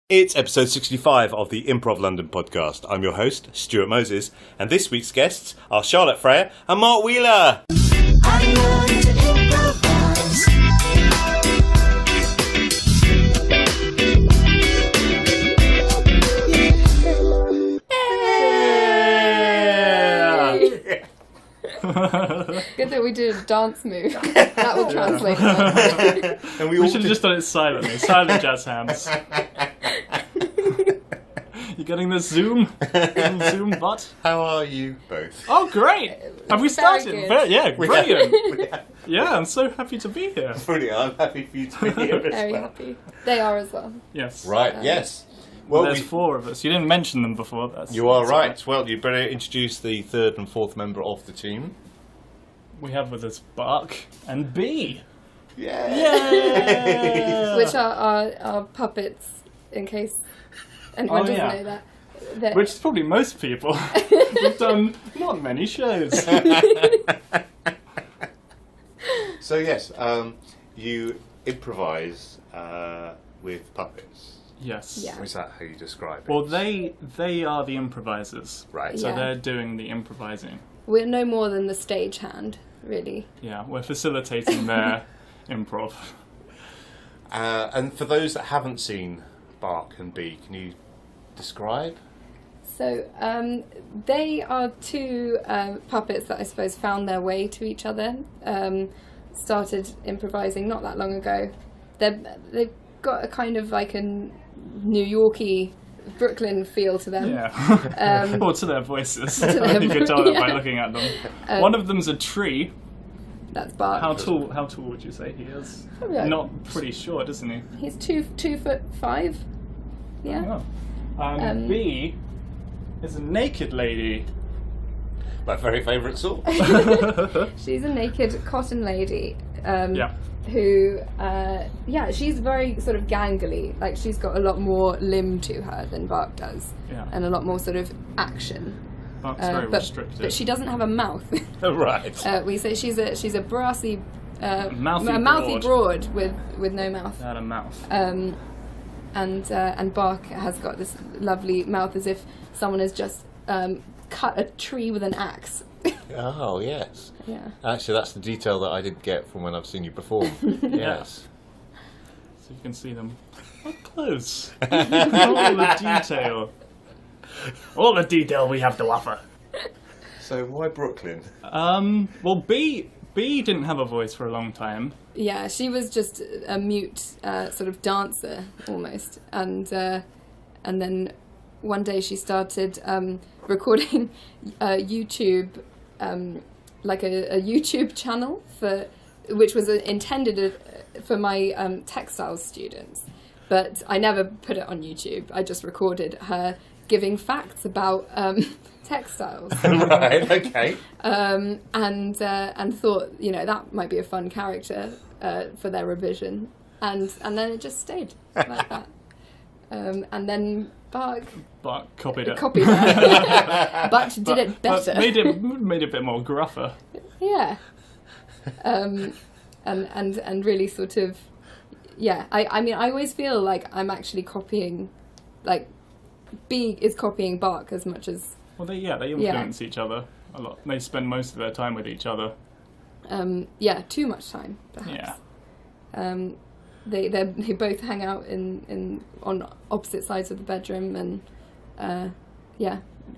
It's episode 65 of the Improv London podcast. I'm your host, Stuart Moses, and this week's guests are Charlotte Freya and Mark Wheeler. I learned to improvise. Good that we did a dance move. That will translate. And we should have just done it silently. Silent jazz hands. You getting the Zoom? Zoom butt? How are you both? Oh, great! Have we started? Yeah, brilliant. Yeah. Yeah, I'm so happy to be here. Brilliant. I'm happy for you to be here as Very well. happy. They are as well. Yes. Right, yes. Well, there's four of us. You didn't mention them before. You are right. Well, you better introduce the third and fourth member of the team. We have with us Bark and B. Yeah. Which are our puppets, in case anyone doesn't know that. Which is probably most people. We've done not many shows. So yes, you improvise with puppets. Yes. Yeah. Is that how you describe it? Well, they are the improvisers. Right. So Yeah. they're doing the improvising. We're no more than the stagehand, really. Yeah, we're facilitating their improv. And for those that haven't seen Bark and B, can you describe? So they are two puppets that I suppose found their way to each other. Started improvising not that long ago. They've got a kind of like a New Yorky Brooklyn feel to them. Yeah. Or to their voices. To them, You can tell that by yeah. looking at them. One of them's a tree. That's Bart. How tall would you say he is? Probably like- Not pretty short, isn't he? He's 2'5". Yeah. Oh. B is a naked lady. My very favourite sort. She's a naked cotton lady. Yeah. Who, she's very sort of gangly. Like, she's got a lot more limb to her than Bark does. Yeah. And a lot more sort of action. Bark's very restricted. But she doesn't have a mouth. Right. We say she's a brassy, Mouthy broad with no mouth. Without a mouth. And Bark has got this lovely mouth, as if someone has just cut a tree with an axe. Oh, yes. Yeah. Actually, that's the detail that I didn't get from when I've seen you perform. Yes. So you can see them up close. All the detail. All the detail we have to offer. So why Brooklyn? Well, B didn't have a voice for a long time. Yeah, she was just a mute sort of dancer almost, and then one day she started recording YouTube, like a YouTube channel which was intended for my textiles students, but I never put it on YouTube. I just recorded her giving facts about textiles. Right. Okay. And thought, that might be a fun character for their revision, and then it just stayed like that. And then Bark Copied it. but did it better. But made it a bit more gruffer. Yeah. And really sort of, yeah. I mean, I always feel like I'm actually copying, like, B is copying Bark as much as. Well, they influence each other a lot. They spend most of their time with each other. Too much time, perhaps. Yeah. They both hang out on opposite sides of the bedroom, and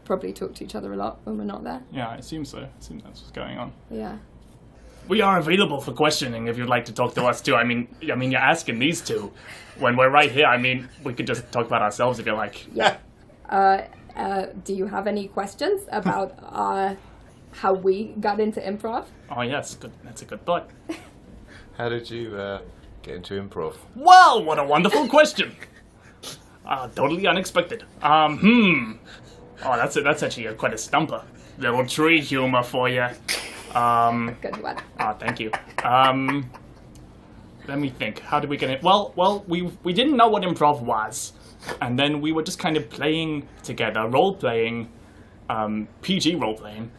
probably talk to each other a lot when we're not there. Yeah, I assume so. I assume that's what's going on. Yeah. We are available for questioning if you'd like to talk to us too. I mean, you're asking these two when we're right here. I mean, we could just talk about ourselves if you like. Yeah. Do you have any questions about how we got into improv? Oh yes, good. That's a good thought. How did you get into improv? Well, what a wonderful question. Totally unexpected. Oh, that's actually quite a stumper. Little tree humor for you. Good one. Oh, thank you. Let me think. How did we get it? Well, we didn't know what improv was, and then we were just kind of playing together, role playing, PG role playing,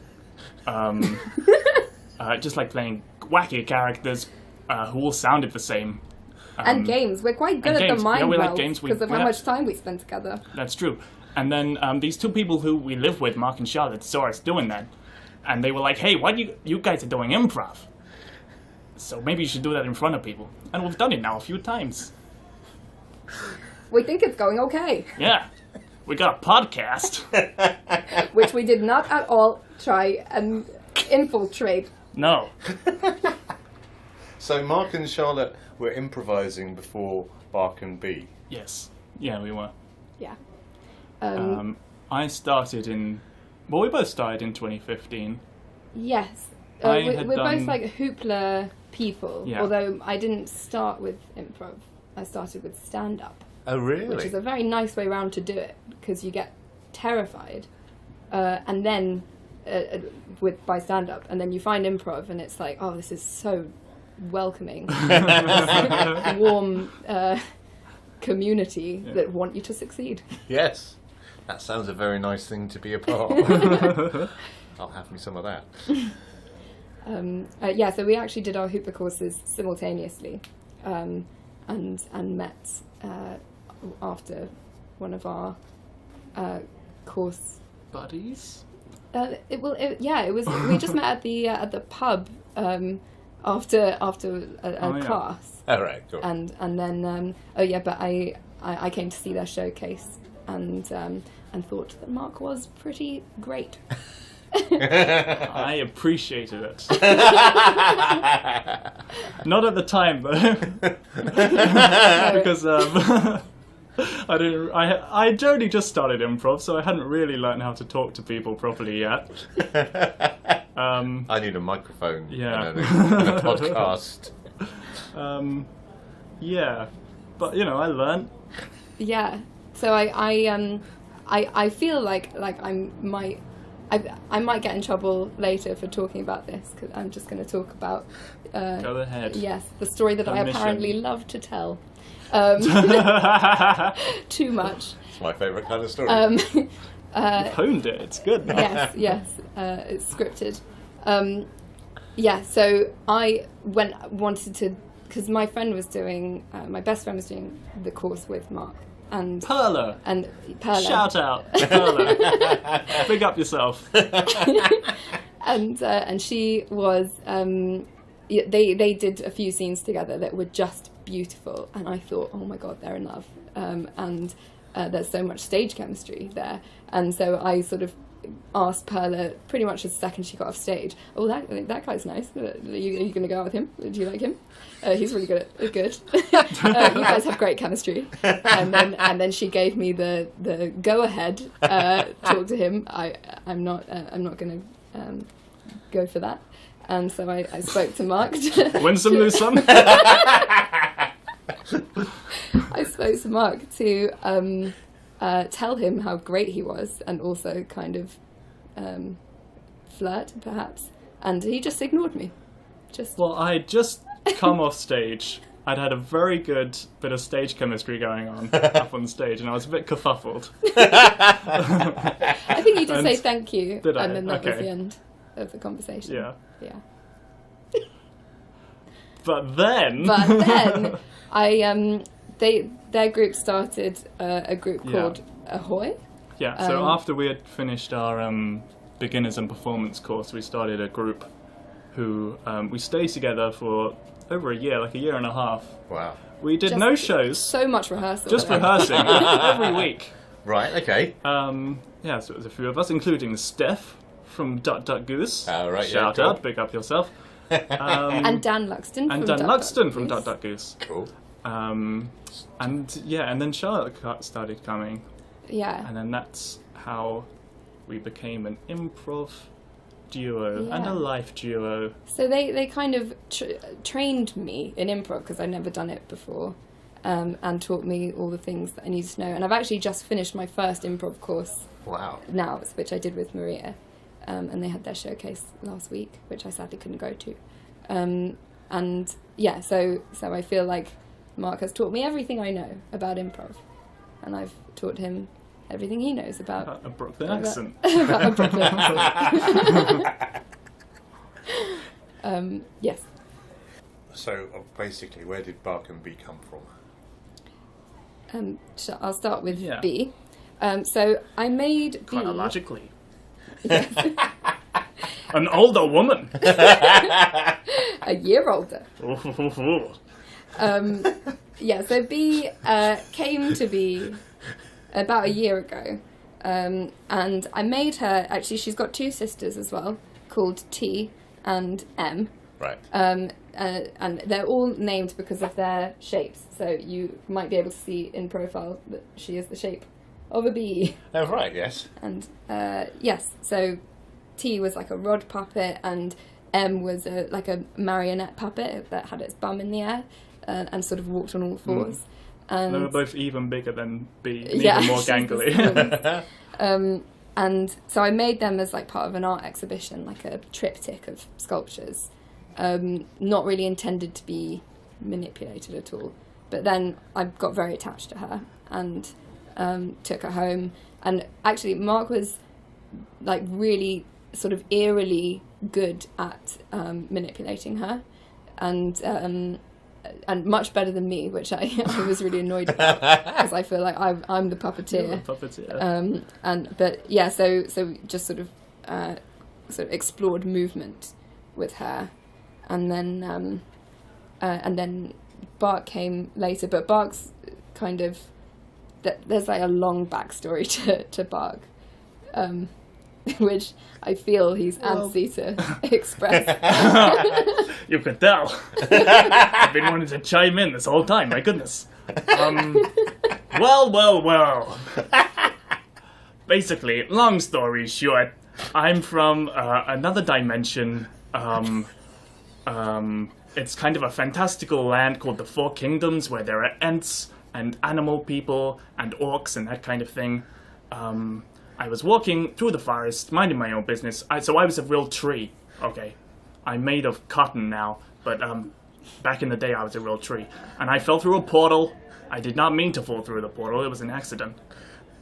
just like playing wacky characters who all sounded the same. And games. We're quite good at games. the mind Yeah, we like meld games. because of how much time we spend together. That's true. And then these two people who we live with, Mark and Charlotte, saw us doing that. And they were like, hey, why do you guys are doing improv? So maybe you should do that in front of people. And we've done it now a few times. We think it's going okay. Yeah. We got a podcast. Which we did not at all try and infiltrate. No. So Mark and Charlotte were improvising before Bark and B. Yes. Yeah, we were. Yeah. I started we both started in 2015. Yes. I We're had both done- like hoopla people, Yeah. although I didn't start with improv. I started with stand-up, Oh, really? which is a very nice way round to do it, because you get terrified, and then by stand-up, and then you find improv, and it's like, oh, this is so welcoming, warm community that want you to succeed. Yes. That sounds a very nice thing to be a part of. I'll have me some of that. Yeah, so we actually did our hoopla courses simultaneously, and met after one of our course. Buddies? It was. We just met at the pub after a class. All right, cool. And then but I came to see their showcase and thought that Mark was pretty great. I appreciated it. Not at the time, though. Because I'd only just started improv, so I hadn't really learned how to talk to people properly yet. I need a microphone Yeah. and a podcast. Yeah, but I learned. Yeah. So I feel like I might get in trouble later for talking about this, because I'm just going to talk about Go ahead. yes, the story that I Permission. apparently love to tell too much. It's my favourite kind of story. You've honed it. It's good now. Yes, it's scripted. So I wanted to, because my friend was doing, my best friend was doing the course with Mark. And Perla. Perla. Shout out, Perla. Big up yourself. And she was they did a few scenes together that were just beautiful, and I thought, oh my god, they're in love, and there's so much stage chemistry there. And so I sort of asked Perla pretty much the second she got off stage, oh, that guy's nice, are you going to go out with him? Do you like him? He's really good. You guys have great chemistry. And then she gave me the go ahead, talk to him. I'm not going to go for that. And so I spoke to Mark. Win some, lose some. I spoke to Mark to tell him how great he was, and also kind of flirt, perhaps. And he just ignored me. Well, I had just come off stage. I'd had a very good bit of stage chemistry going on up on stage, and I was a bit kerfuffled. I think you just say thank you, Did I? and then that was Okay. the end of the conversation. Yeah. Yeah. But then their group started a group called Ahoy. Yeah, so after we had finished our beginners and performance course, we started a group who we stayed together for over a year, like a year and a half. Wow. We did no shows, So much rehearsal. just rehearsing every week. Right, okay. Yeah, so it was a few of us, including Steph from Goose. Oh, right, yeah, Shout cool. out, big up yourself. And Dan Luxton And from Dan Luxton from Duck Goose. Cool. And then Charlotte started coming. Yeah. And then that's how we became an improv duo and Yeah. a life duo. So they kind of trained me in improv, because I'd never done it before, and taught me all the things that I needed to know. And I've actually just finished my first improv course Wow. now, which I did with Maria. And they had their showcase last week, which I sadly couldn't go to. So I feel like Mark has taught me everything I know about improv, and I've taught him everything he knows about A Brooklyn accent. about a Brooklyn accent. Yes. So basically, where did Bark and Bee come from? I'll start with Yeah. B. So I made B. Chronologically. An older woman. A year older. Yeah, so B came to be about a year ago. And I made her, actually she's got two sisters as well, called T and M. Right. And they're all named because of their shapes. So you might be able to see in profile that she is the shape of a bee. Oh, right, yes. And yes, so T was like a rod puppet, and M was like a marionette puppet that had its bum in the air and sort of walked on all fours. And They were both even bigger than B, and yeah, even more she's the gangly. slimmest. And so I made them as like part of an art exhibition, like a triptych of sculptures, not really intended to be manipulated at all. But then I got very attached to her and took her home. And actually, Mark was like really sort of eerily good at manipulating her, and much better than me, which I was really annoyed about because I feel like I'm the puppeteer. But yeah, so just sort of explored movement with her, and then Bark came later. But Bark's kind of there's like a long backstory to Bark, which I feel he's antsy to express. You could tell. I've been wanting to chime in this whole time, my goodness. Well. Basically, long story short, I'm from another dimension. It's kind of a fantastical land called the Four Kingdoms, where there are Ents and animal people and orcs and that kind of thing. I was walking through the forest, minding my own business. So I was a real tree. Okay. I'm made of cotton now, but back in the day I was a real tree. And I fell through a portal. I did not mean to fall through the portal. It was an accident.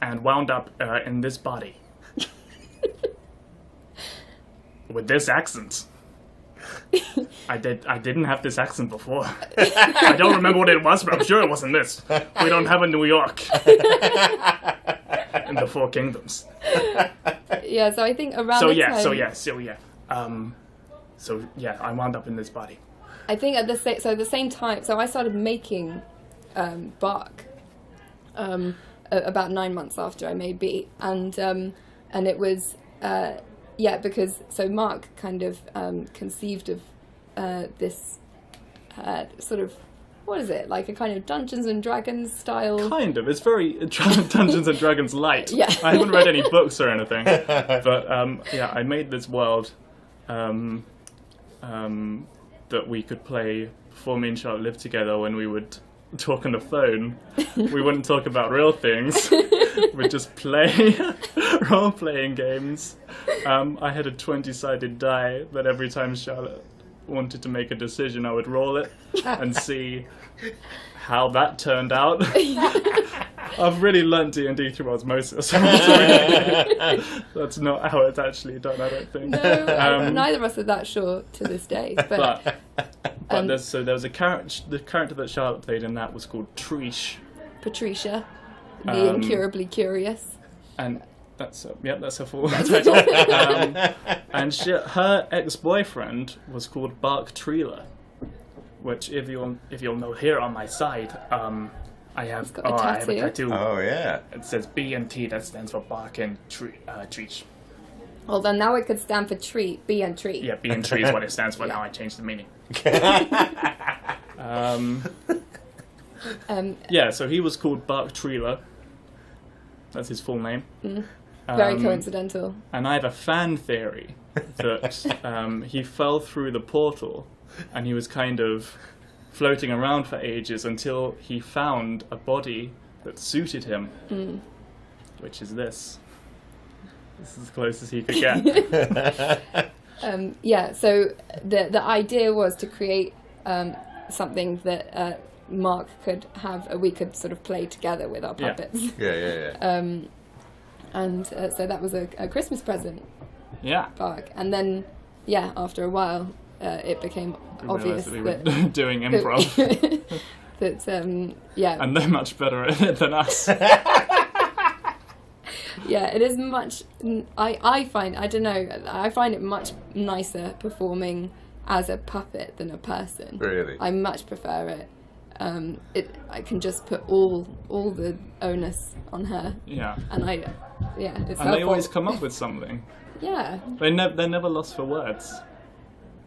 And wound up in this body. With this accent. I didn't have this accent before. I don't remember what it was, but I'm sure it wasn't this. We don't have a New York. In the Four Kingdoms. Yeah, so I think around So the yeah, time... So I wound up in this body. I think at the same time, so I started making Bark about 9 months after I made B, and it was because so Mark kind of conceived of this sort of, what is it, like a kind of Dungeons and Dragons style? Kind of. It's very Dungeons and Dragons light. Yeah. I haven't read any books or anything, but I made this world that we could play before me and Charlotte lived together. When we would talk on the phone, we wouldn't talk about real things. We'd just play role-playing games. I had a 20-sided die that every time Charlotte wanted to make a decision, I would roll it and see how that turned out. I've really learnt D&D through osmosis. That's not how it's actually done, I don't think. No, neither of us are that sure to this day. But there was a character. The character that Charlotte played in that was called Trish. Patricia, the incurably curious. And that's her full title. And her ex-boyfriend was called Bark Treeler, which if you'll know here on my side, I have a tattoo. Oh yeah. It says B and T, that stands for Bark and Treach. Well, then now it could stand for tree, B and tree. Yeah, B and tree is what it stands for. Now I changed the meaning. So he was called Bark Treeler. That's his full name. Very coincidental. And I have a fan theory that he fell through the portal and he was kind of floating around for ages until he found a body that suited him, which is this. This is as close as he could get. So the idea was to create something that Mark could have, we could sort of play together with our puppets. Yeah. And so that was a Christmas present. Yeah. Bark. And then, after a while, it became We obvious realised that we were doing improv. Yeah. And they're much better at it than us. Yeah, it is much. I find it much nicer performing as a puppet than a person. Really? I much prefer it. I can just put all the onus on her. Yeah. And it's And they always come up with something. Yeah. They're never lost for words,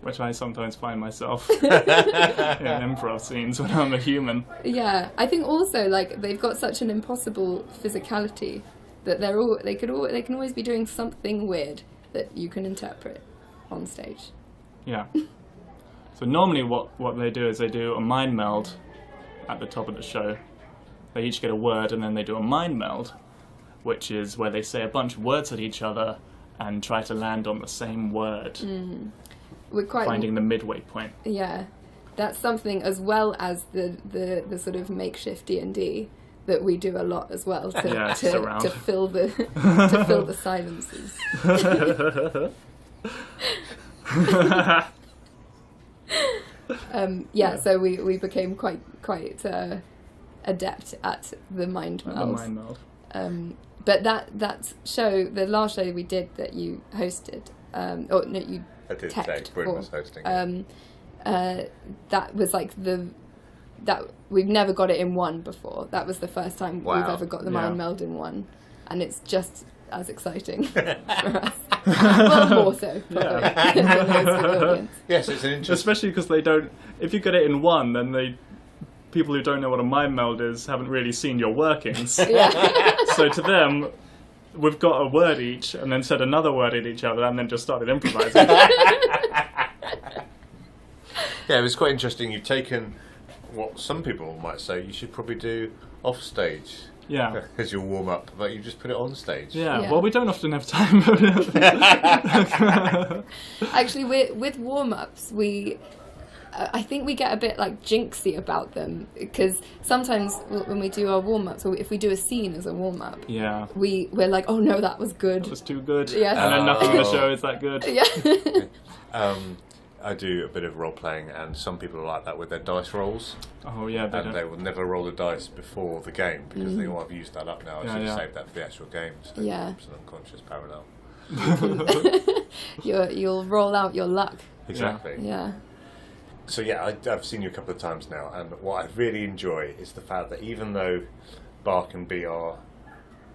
which I sometimes find myself in improv scenes when I'm a human. Yeah, I think also like they've got such an impossible physicality that they can always be doing something weird that you can interpret on stage. Yeah. So normally what they do is they do a mind meld at the top of the show. They each get a word and then they do a mind meld, which is where they say a bunch of words at each other and try to land on the same word. We're quite finding the midway point. Yeah. That's something as well as the sort of makeshift D&D that we do a lot as well to fill the silences. So we became quite adept at the mind meld. But that show, the last show we did that you hosted, you I did teched say Bryn for, was hosting. that was like that we've never got it in one before. That was the first time we've ever got the mind meld in one, and it's just as exciting for us. Well, more so probably than it is for the audience. Yes, it's an interesting. Especially because they don't. If you get it in one, then people who don't know what a mind meld is haven't really seen your workings. Yeah. So to them, we've got a word each, and then said another word at each other, and then just started improvising. Yeah, it was quite interesting. You've taken what some people might say you should probably do off stage. Yeah. As your warm up, but you just put it on stage. Yeah. Well, we don't often have time. Actually, with warm ups, I think we get a bit like jinxy about them because sometimes when we do our warm ups, or if we do a scene as a warm up, we're like, oh no, that was good. That was too good. Yes. And then nothing in the show is that good. Yeah. I do a bit of role playing, and some people are like that with their dice rolls. Oh yeah, they will never roll the dice before the game because they think, oh, I've used that up now. I should save that for the actual game. So it's an unconscious parallel. You'll roll out your luck. Exactly. Yeah. So I've seen you a couple of times now, and what I really enjoy is the fact that even though Bark and Bee are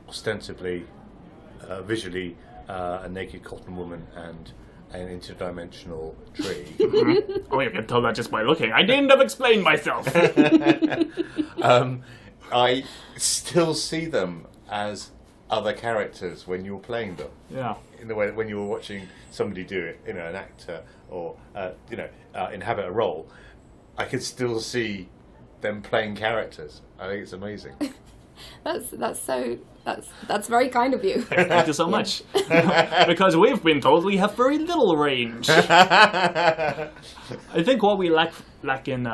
ostensibly, visually, a naked cotton woman and an interdimensional tree. Oh, you can tell that just by looking. I didn't have explained myself. I still see them as other characters when you're playing them. Yeah. In the way that when you were watching somebody do it, an actor or inhabit a role, I could still see them playing characters. I think it's amazing. That's very kind of you. Thank you so much. Because we've been told we have very little range. I think what we lack in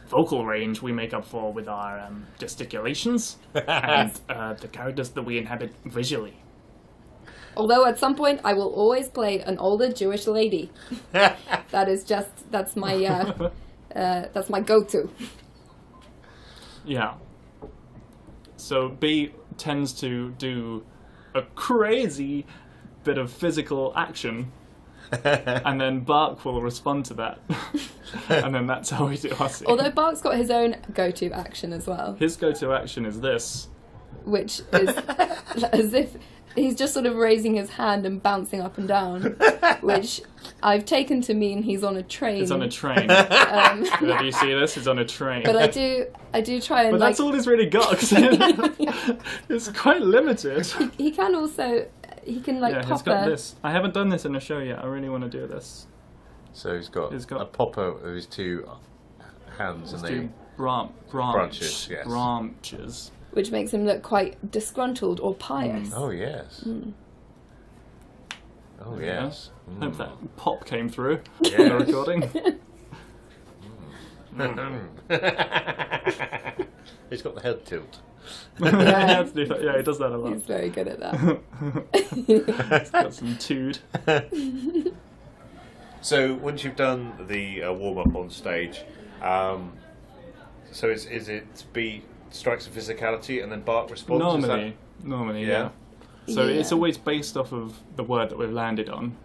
vocal range, we make up for with our gesticulations and the characters that we inhabit visually. Although at some point I will always play an older Jewish lady. That's my go-to. Yeah. So B tends to do a crazy bit of physical action, and then Bark will respond to that. And then that's how we do our scene. Although Bark's got his own go-to action as well. His go-to action is this. Which is as if he's just sort of raising his hand and bouncing up and down, which I've taken to mean he's on a train. He's on a train. Do you see this? He's on a train. But I do try and. But that's all he's really got. It's quite limited. He can also. He can pop he's got this. I haven't done this in a show yet. I really want to do this. So he's got a popper with his two hands and two branches. Yes. Branches. Which makes him look quite disgruntled or pious. Oh yes. Oh yes. I hope that pop came through in the recording. He's got the head tilt. Yeah, he does that a lot. He's very good at that. He's got some tood. So once you've done the warm up on stage, so is it B strikes a physicality and then Bart responds? Normally, yeah. So it's always based off of the word that we've landed on.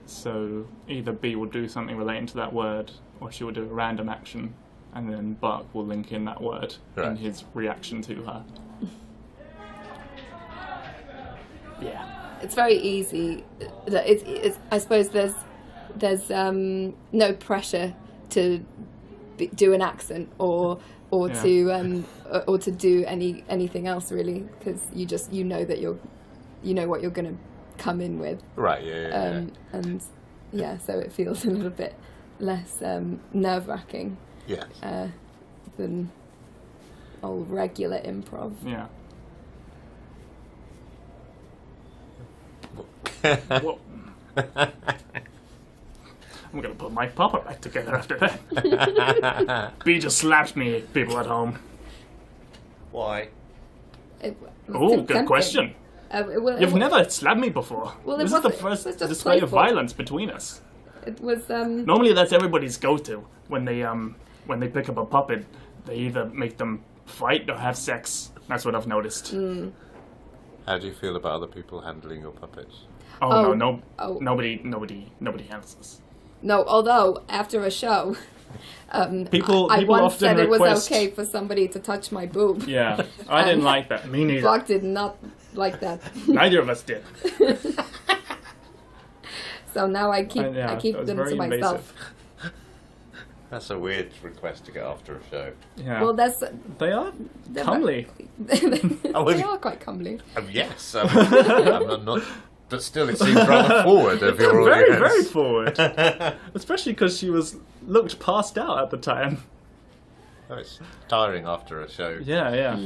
So either B will do something relating to that word, or she will do a random action, and then Bart will link in that word in his reaction to her. Yeah. It's very easy. It's I suppose there's no pressure to do an accent or to do anything else really, because you know that you know what you're going to come in with. Right. Yeah. And so it feels a little bit less nerve-wracking. Yes. Than old regular improv. Yeah. What? I'm going to put my puppet back together after that. B just slapped me, people at home. Why? Oh, good question. You've never slapped me before. Well, this is the first display of violence between us. It was. Normally, that's everybody's go-to when they pick up a puppet. They either make them fight or have sex. That's what I've noticed. Mm. How do you feel about other people handling your puppets? Nobody handles this. No, although after a show, people I once often said it was request... okay for somebody to touch my boob. Yeah, I didn't like that. Me neither. Brock did not like that. Neither of us did. So now I keep them to myself. Invasive. That's a weird request to get after a show. Yeah. Well, they are comely. They are quite comely. Yes, I'm not. But still, it seems rather forward of your audience. Very, very forward. Especially because she looked passed out at the time. Oh, it's tiring after a show. Yeah.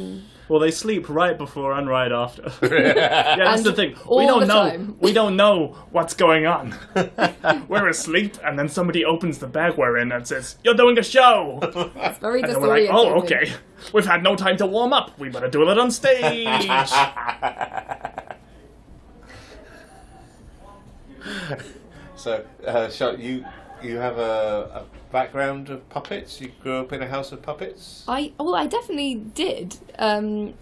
Well, they sleep right before and right after. Yeah, that's the thing. We don't know. Time. We don't know what's going on. We're asleep, and then somebody opens the bag we're in and says, "You're doing a show." It's very disorientating. And then we're like, "Oh, okay. We've had no time to warm up. We better do it on stage." So, Charlotte, you have a background of puppets? You grew up in a house of puppets? I definitely did. I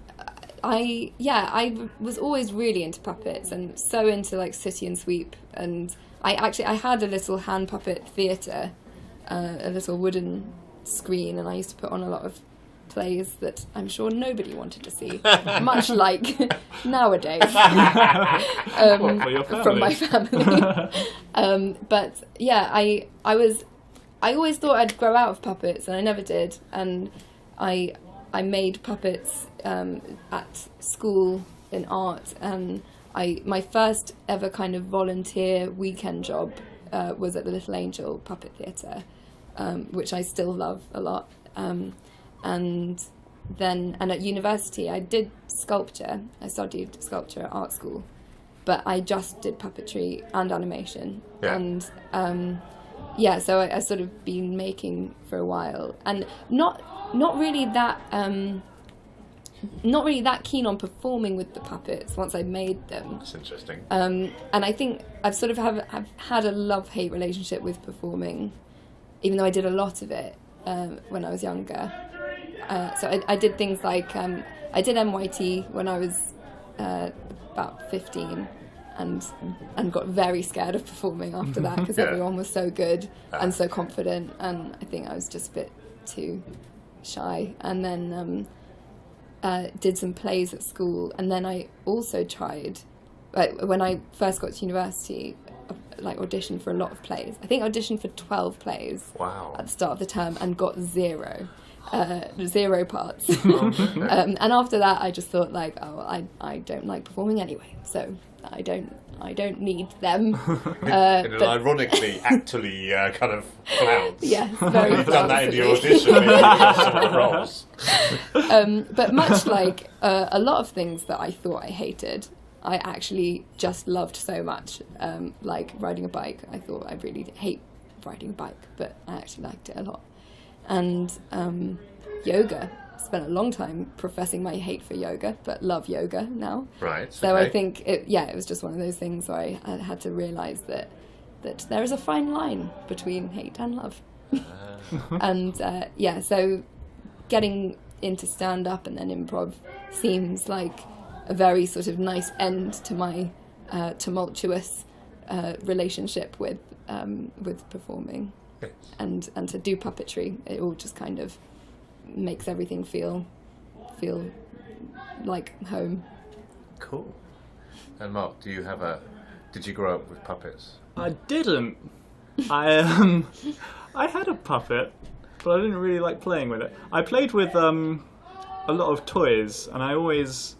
was always really into puppets and so into like City and Sweep, and I had a little hand puppet theatre, a little wooden screen, and I used to put on a lot of plays that I'm sure nobody wanted to see, much like nowadays from my family. But yeah, I always thought I'd grow out of puppets, and I never did. And I made puppets at school in art, and my first ever kind of volunteer weekend job was at the Little Angel Puppet Theatre, which I still love a lot. And at university I did sculpture. I studied sculpture at art school, but I just did puppetry and animation. Yeah. And so I sort of been making for a while, and not really that keen on performing with the puppets once I made them. That's interesting. And I think I've sort of have had a love-hate relationship with performing, even though I did a lot of it when I was younger. So I did things like I did NYT when I was about 15, and got very scared of performing after that, because everyone was so good and so confident, and I think I was just a bit too shy. And then did some plays at school, and then I also tried, when I first got to university, like auditioned for a lot of plays. I think I auditioned for 12 plays. Wow. At the start of the term, and got zero parts. And after that I just thought like, I don't like performing anyway, so I don't need them. But ironically, actually kind of clowns. Yeah, very You've done that in your audition. You got some of the roles. But much like a lot of things that I thought I hated, I actually just loved so much. Like riding a bike, I thought I really hate riding a bike, but I actually liked it a lot. And yoga, spent a long time professing my hate for yoga, but love yoga now. Right. So okay. I think it was just one of those things where I had to realise that that there is a fine line between hate and love. And so getting into stand-up and then improv seems like a very sort of nice end to my tumultuous relationship with performing. Yes. And to do puppetry, it all just kind of makes everything feel like home. Cool. And Mark, did you grow up with puppets? I didn't. I had a puppet, but I didn't really like playing with it. I played with a lot of toys, and I always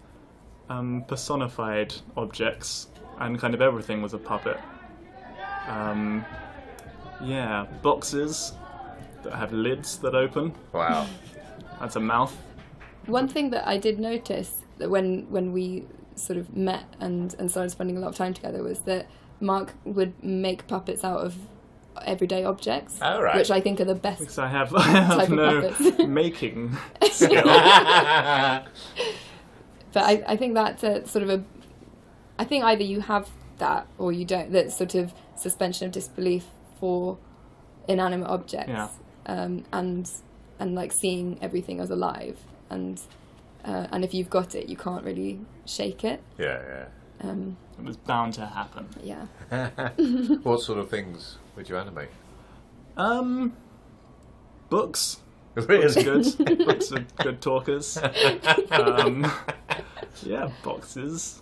personified objects, and kind of everything was a puppet. Boxes that have lids that open. Wow. That's a mouth. One thing that I did notice that when we sort of met and started spending a lot of time together was that Mark would make puppets out of everyday objects, right. which I think are the best. Because I have type of no puppets. making skill. But I think that's a sort of I think either you have that or you don't. That sort of suspension of disbelief for inanimate objects, and like seeing everything as alive, and if you've got it, you can't really shake it. Yeah. It was bound to happen. Yeah. What sort of things would you animate? Books. Really? Books are good. Books are good talkers. Boxes.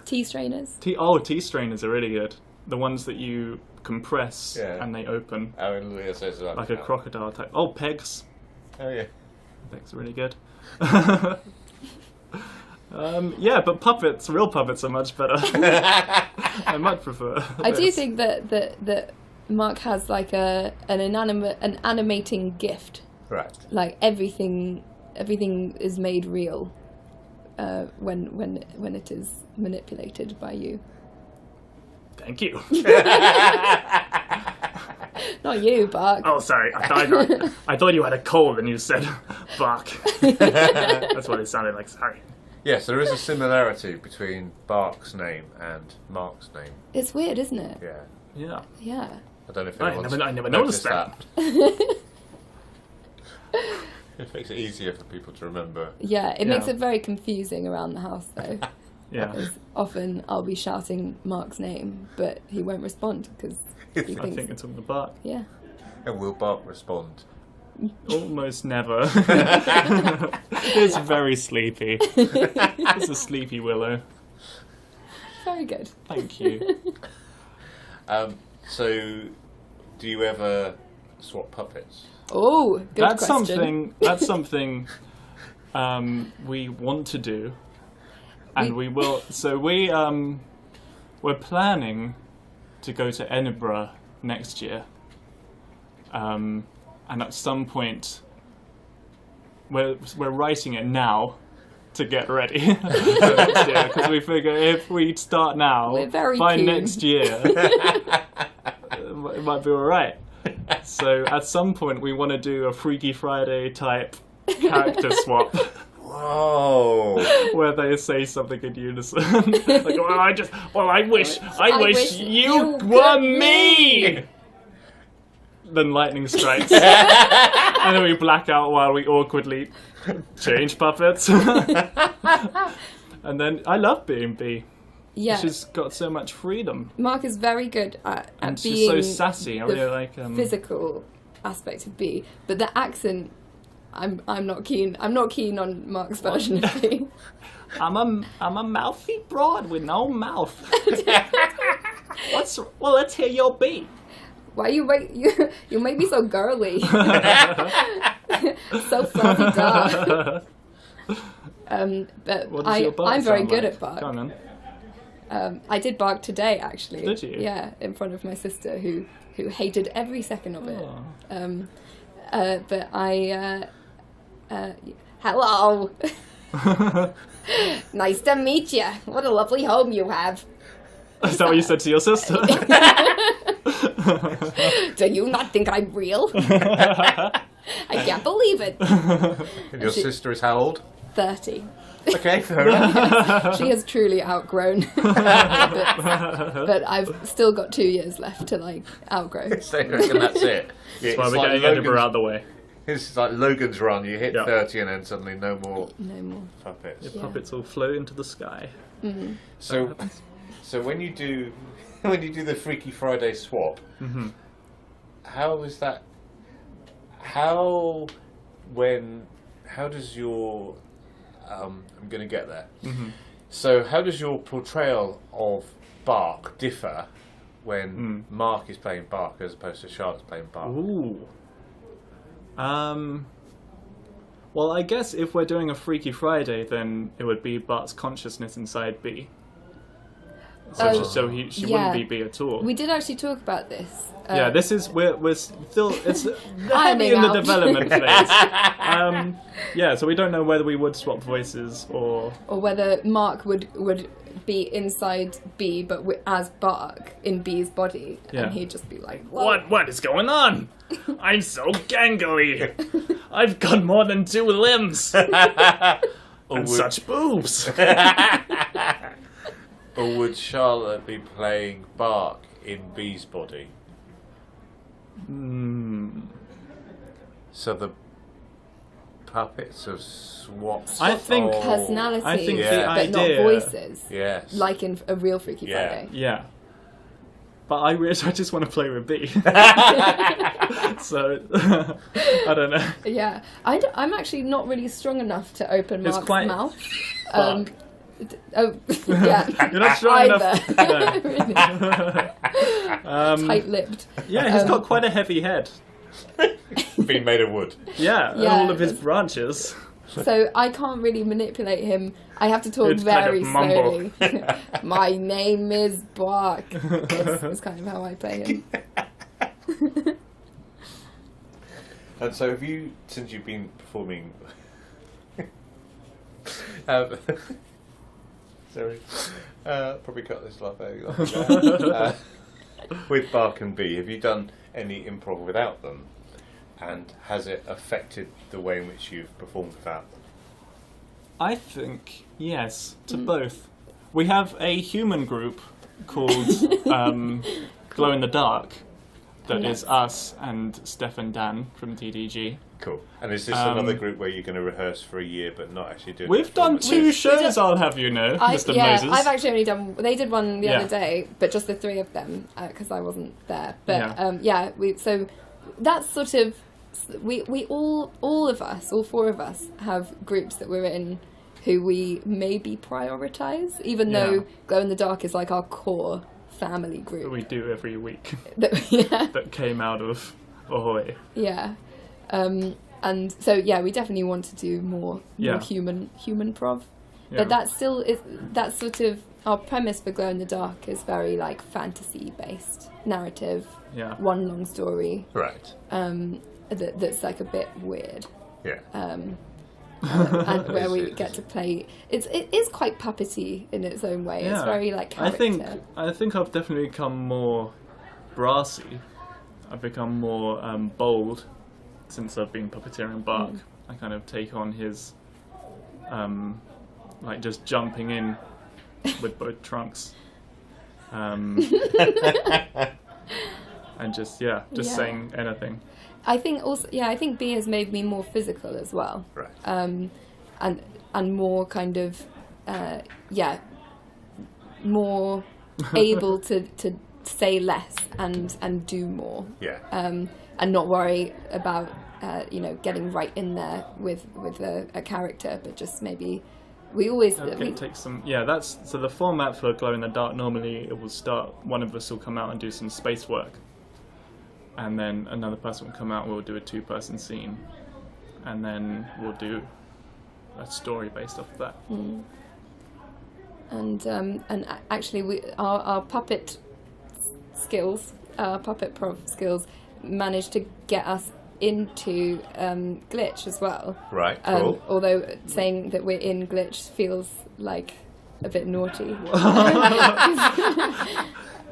Tea strainers. Tea strainers are really good. The ones that you compress and they open. Oh, yes, like a crocodile type. Oh, pegs. Oh, yeah. Pegs are really good. But puppets, real puppets are much better. I much prefer I do think that Mark has like an animating gift. Right. Like everything is made real when it is manipulated by you. Thank you. Not you, Bark. Oh, sorry. I thought you had a cold and you said Bark. That's what it sounded like. Sorry. Yes, there is a similarity between Bark's name and Mark's name. It's weird, isn't it? Yeah. Yeah. I don't know if I never noticed that. It makes it easier for people to remember. Yeah, it makes it very confusing around the house, though. Yeah. Because often I'll be shouting Mark's name, but he won't respond because he I thinks... think it's on the Bark. Yeah. And will Bark respond? Almost never. It's very sleepy. It's a sleepy willow. Very good. Thank you. So, do you ever swap puppets? Oh, good question. That's something we want to do, and we will. So we're planning to go to Edinburgh next year, and at some point we're writing it now to get ready for next year, because we figure if we start now, by keen. next year, it might be all right. So at some point we want to do a Freaky Friday type character swap. Whoa! Where they say something in unison. Like, I wish you were me! Then lightning strikes. And then we black out while we awkwardly change puppets. And then I love being B. Yeah. She's got so much freedom. Mark is very good at And being she's so sassy. I really like physical aspect of B, but the accent, I'm not keen. I'm not keen on Mark's version of B. I'm a mouthy broad with no mouth. Let's hear your B. Why you make me so girly? So fluffy duck. But What does your bark I'm very sound good like? at bark. Go on, then. I did bark today, actually. Did you? Yeah, in front of my sister, who hated every second of it. Oh. But I, hello. Nice to meet you. What a lovely home you have. Is that what you said to your sister? Do you not think I'm real? I can't believe it. And your sister is how old? 30. Okay, fair enough. She has truly outgrown bits, but I've still got 2 years left to like outgrow. So I reckon that's it. That's why we're getting Edinburgh out of the way. It's like Logan's Run. You hit Yeah. 30 and then suddenly no more No more. puppets. Your puppets all float into the sky. So when you do the Freaky Friday swap, how is that? How does your I'm going to get there. So how does your portrayal of Bark differ when Mark is playing Bark as opposed to Charlotte's playing Bark? Ooh. Well, I guess if we're doing a Freaky Friday, then it would be Bart's consciousness inside B. So she wouldn't be B at all. We did actually talk about this. Yeah, this is we're still it's heavy Ironing in the out. development phase. Yeah, so we don't know whether we would swap voices or whether Mark would be inside B, but as Bark in B's body, and he'd just be like, "Whoa." What is going on? I'm so gangly. I've got more than 2 limbs and such boobs. Or would Charlotte be playing Bark in B's body? So the puppets have swapped. I think personality, I think the but not idea- voices. Yes. Like in a real Freaky Friday. Yeah. But I just want to play with B. So, I don't know. Yeah. I'm actually not really strong enough to open It's Mark's quite- mouth. Fuck. Yeah. You're not strong enough. Really. Tight-lipped. Yeah, he's got quite a heavy head. Being made of wood. Yeah, and Yeah. all of his branches. So I can't really manipulate him. I have to talk It's kind very of mumble. slowly. My name is Bark. That's kind of how I play him. And so have you, since you've been performing... sorry. Probably cut this laugh out. With Bark and B, have you done any improv without them? And has it affected the way in which you've performed without them? I think, yes, to both. We have a human group called Glow in the Dark that is us and Steph and Dan from TDG. Cool. And is this another group where you're going to rehearse for a year but not actually do it? We've done performances? 2 shows, I'll have you know, Mr. Moses. I've actually only done. They did one the Yeah. other day, but just the 3 of them because I wasn't there. But Yeah. so that's sort of we all of us, all 4 of us, have groups that we're in who we maybe prioritise, even though Glow in the Dark is like our core family group. That we do every week. Yeah. That came out of Ahoy. Yeah. And so we definitely want to do more human prov. Yeah. But that's sort of our premise for Glow in the Dark is very like fantasy based narrative. Yeah. One long story. Right. That's like a bit weird. Yeah. And where we get to play it is quite puppety in its own way. It's very like character. I think I've definitely become more brassy. I've become more bold since I've been puppeteering Bark. I kind of take on his like just jumping in with both trunks. And just saying anything. I think also, I think B has made me more physical as well. Right. And more kind of, more able to say less and do more. Yeah. And not worry about, getting right in there with a character, but just maybe we always... Take some... Yeah, that's... So the format for Glow in the Dark, normally it will start... One of us will come out and do some space work. And then another person will come out and we'll do a 2-person scene. And then we'll do a story based off of that. And actually our puppet skills, our puppet prov skills managed to get us into Glitch as well. Right, cool. Although saying that we're in Glitch feels like a bit naughty.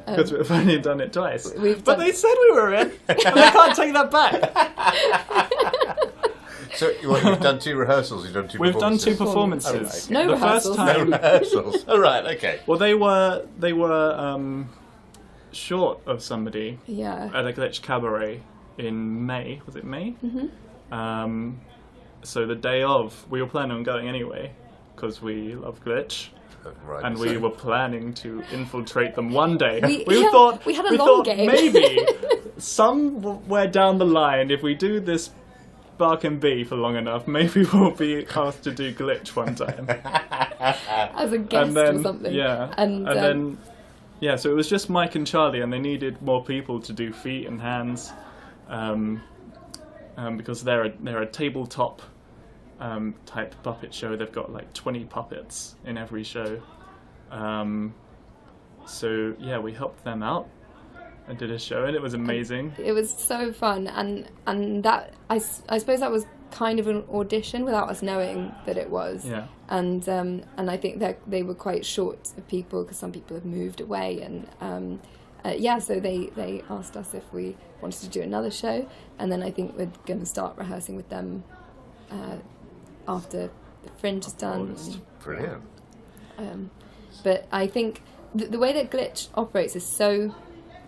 Because we've only done it twice. But they said we were in, and I can't take that back. So you've done 2 rehearsals. You've done 2. We've done 2 performances. performances. No the rehearsals. first time. No rehearsals. Oh right. Okay. Well, they were short of somebody Yeah. at a Glitch Cabaret in May. Was it May? Mm-hmm. So the day of, we were planning on going anyway because we love Glitch. Right. And we were planning to infiltrate them one day. We had a long game. Maybe somewhere down the line, if we do this Bark and Bee for long enough, maybe we'll be asked to do Glitch one time. As a guest or something. Yeah. And then, yeah, so it was just Mike and Charlie, and they needed more people to do feet and hands, because they're a tabletop type puppet show. They've got like 20 puppets in every show. So yeah, we helped them out and did a show, and it was amazing. It was so fun, and that I suppose that was kind of an audition without us knowing that it was. Yeah. And I think that they were quite short of people because some people have moved away, and so they asked us if we wanted to do another show, and then I think we're going to start rehearsing with them after the Fringe is done. Brilliant. But I think the way that Glitch operates is so...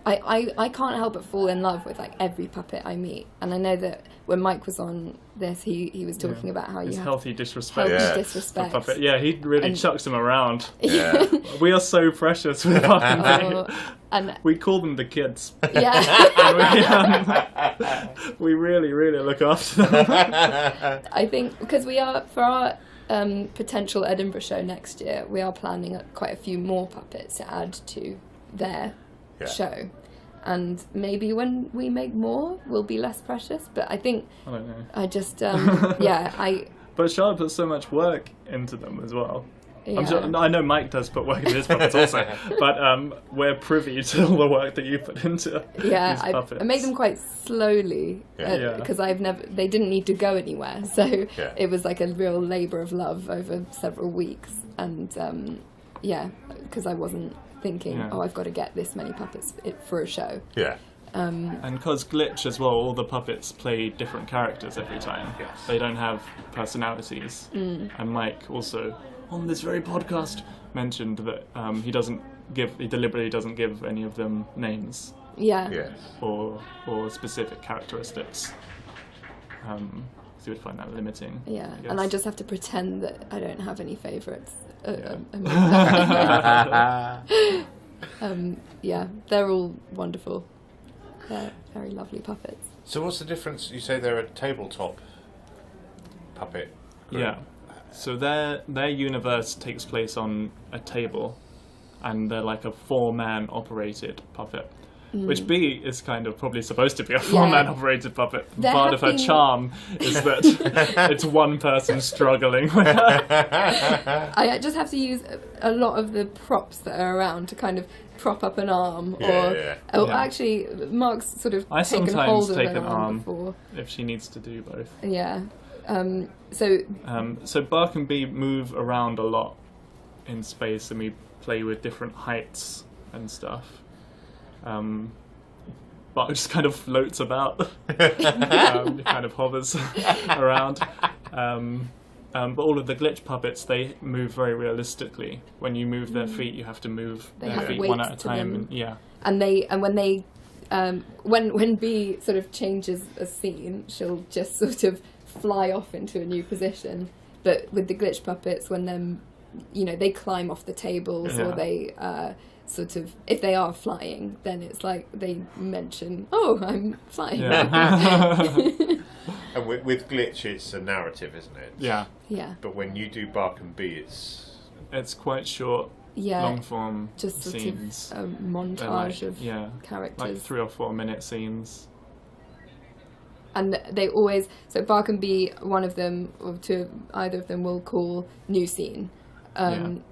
I can't help but fall in love with like every puppet I meet, and I know that when Mike was on this, he was talking about how His you have healthy disrespect. healthy Yeah. disrespect. for puppet. Yeah, he really chucks them around. Yeah. We are so precious with Bark and Bee. And We call them the kids. yeah, And we really, really look after them. I think because we are for our potential Edinburgh show next year, we are planning quite a few more puppets to add to their show, and maybe when we make more, we'll be less precious. But I think I don't know. I just But Charlotte puts so much work into them as well. Yeah. I'm sure, I know Mike does put work into his puppets also, but we're privy to all the work that you put into these puppets. I made them quite slowly because they didn't need to go anywhere, so it was like a real labour of love over several weeks, and because I wasn't thinking, I've got to get this many puppets for a show. Yeah. And because Glitch as well, all the puppets play different characters every time. Yes. They don't have personalities. And Mike also, on this very podcast, mentioned that he deliberately doesn't give any of them names. Yeah. Yes. Or specific characteristics. So you would find that limiting. Yeah, I guess. and I just have to pretend that I don't have any favourites. They're all wonderful. They're very lovely puppets. So what's the difference? You say they're a tabletop puppet group. Yeah. So their universe takes place on a table, and they're like a 4-man operated puppet. Which Bee is kind of probably supposed to be a 4-man operated puppet. Part of her charm is that it's one person struggling with her. I just have to use a lot of the props that are around to kind of prop up an arm, actually, Mark's sort of I taken sometimes hold of take an an arm before. if she needs to do both. Yeah. So Bark and Bee move around a lot in space, and we play with different heights and stuff. Bark just kind of floats about, kind of hovers around. But all of the Glitch puppets, they move very realistically. When you move their feet, you have to move their feet one at a time. When Bee sort of changes a scene, she'll just sort of fly off into a new position. But with the Glitch puppets, when they climb off the tables or they sort of, if they are flying, then it's like they mention, "Oh, I'm flying." Yeah. And with Glitch, it's a narrative, isn't it? Yeah. Yeah. But when you do Bark and Bee, It's quite short, long form just sort scenes. of a montage of characters, like 3 or 4 minute scenes. And they always, so Bark and Bee, one of them or either of them will call new scene, and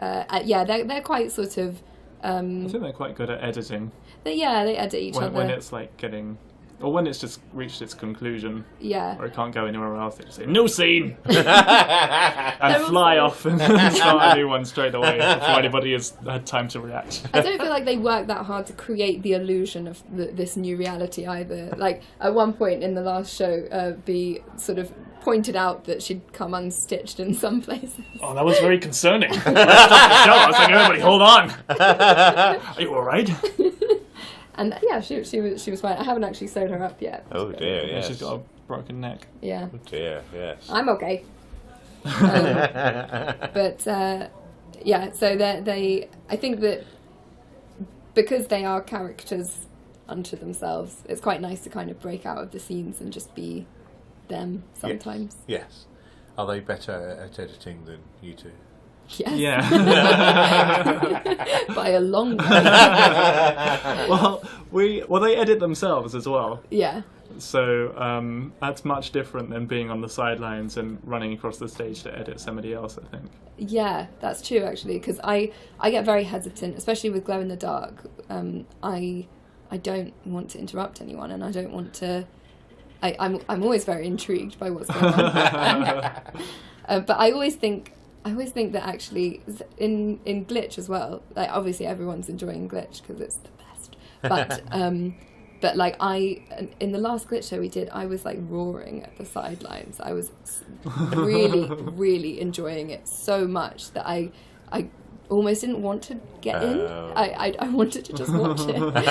they're quite sort of. I think they're quite good at editing. They edit each other when it's like getting or when it's just reached its conclusion, Yeah. or it can't go anywhere else, they just say, new scene! and fly off and start a new one straight away before anybody has had time to react. I don't feel like they work that hard to create the illusion of this new reality either. Like, at one point in the last show, B sort of pointed out that she'd come unstitched in some places. Oh, that was very concerning. When I stopped the show, I was like, everybody, hold on. Are you alright? And yeah, she was fine. I haven't actually sewed her up yet. Oh dear, yes. She's got a broken neck. Yeah. Oh dear, yes. I'm okay. But yeah, so I think that because they are characters unto themselves, it's quite nice to kind of break out of the scenes and just be them sometimes. Yes. Are they better at editing than you two? Yes. Yeah. By a long way. Well, they edit themselves as well. Yeah. So that's much different than being on the sidelines and running across the stage to edit somebody else, I think. Yeah, that's true actually, because I get very hesitant, especially with Glow in the Dark. I don't want to interrupt anyone, and I don't want to. I'm always very intrigued by what's going on. But I always think that actually in Glitch as well. Like obviously everyone's enjoying Glitch because it's the best. But like in the last Glitch show we did, I was like roaring at the sidelines. I was really, really enjoying it so much that I almost didn't want to get in. I wanted to just watch it. It was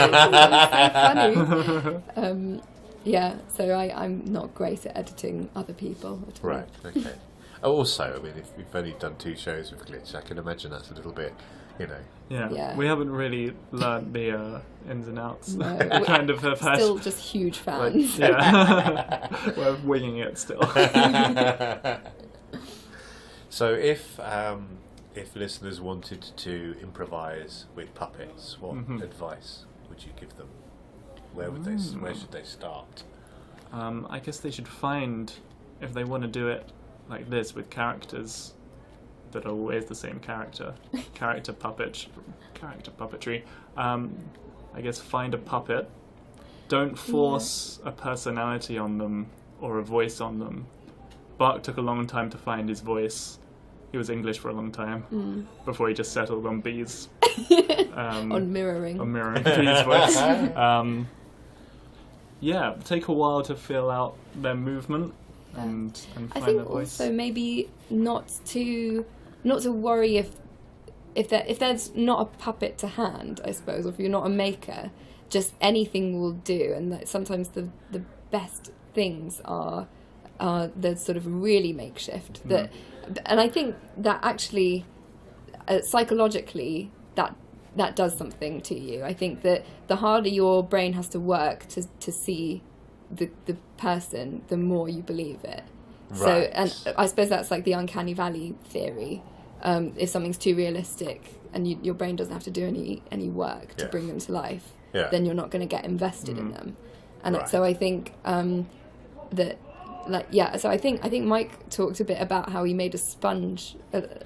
so funny. Yeah, so I'm not great at editing other people at all. Right, okay. Also, I mean, if we've only done 2 shows with Glitch, I can imagine that's a little bit, Yeah. We haven't really learnt the ins and outs. No, kind of have had. Still just huge fans. Yeah. We're winging it still. So if listeners wanted to improvise with puppets, what advice would you give them? Where should they start? I guess they should find, if they want to do it like this with characters that are always the same character puppetry. I guess find a puppet. Don't force a personality on them or a voice on them. Bark took a long time to find his voice. He was English for a long time before he just settled on Bee's. On mirroring. On mirroring Bee's voice. Yeah, take a while to feel out their movement and find I think their voice. also maybe not to worry if there's not a puppet to hand, I suppose, or if you're not a maker, just anything will do, and that sometimes the best things are the sort of really makeshift. And I think that actually psychologically that does something to you. I think that the harder your brain has to work to see the person, the more you believe it. Right. So, and I suppose that's like the uncanny valley theory. If something's too realistic and your brain doesn't have to do any work to bring them to life, then you're not going to get invested in them. And so I think so I think Mike talked a bit about how he made a sponge,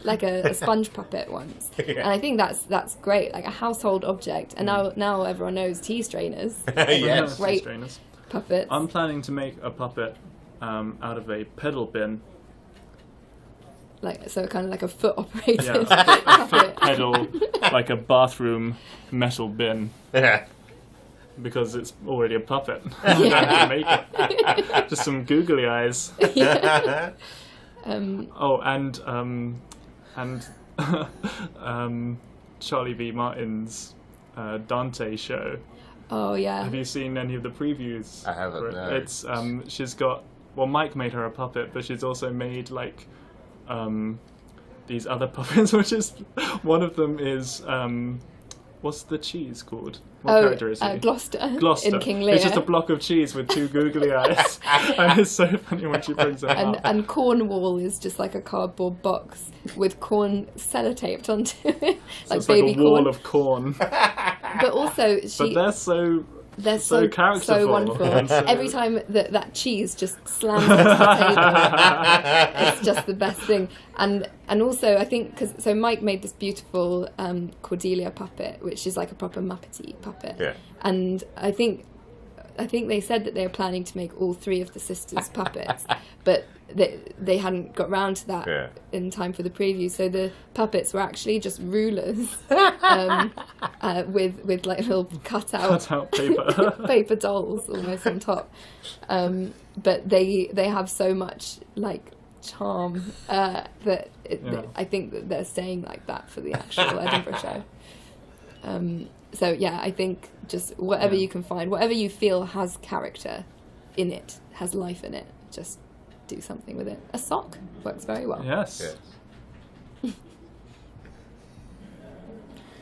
like a sponge puppet once, and I think that's great, like a household object. And now everyone knows tea strainers. Yes, great tea strainers. Puppets. I'm planning to make a puppet out of a pedal bin. Like so, kind of like a foot operated a foot pedal, like a bathroom metal bin. Yeah. Because it's already a puppet. I don't have to make it. Just some googly eyes. Yeah. And Charlie V. Martin's Dante show. Oh yeah. Have you seen any of the previews? I haven't. No. It's she's got. Well, Mike made her a puppet, but she's also made like these other puppets, which is one of them is. What's the cheese called? What character is he? Gloucester Gloucester. In King Lear. It's just a block of cheese with 2 googly eyes. And it's so funny when she brings it up. And Cornwall is just like a cardboard box with corn sellotaped onto it. So it's baby like a wall corn. of corn. But also But they're so characterful. so wonderful. Every time that cheese just slams onto the table, it's just the best thing. And also I think so Mike made this beautiful Cordelia puppet, which is like a proper Muppety puppet. Yeah. And I think I think they said that they were planning to make all 3 of the sisters puppets, but they hadn't got round to that in time for the preview. So the puppets were actually just rulers with like little cutout paper paper dolls almost on top. But they have so much like charm that I think that they're staying like that for the actual Edinburgh show. So yeah, I think just whatever you can find, whatever you feel has character in it, has life in it, just do something with it. A sock works very well. Yes.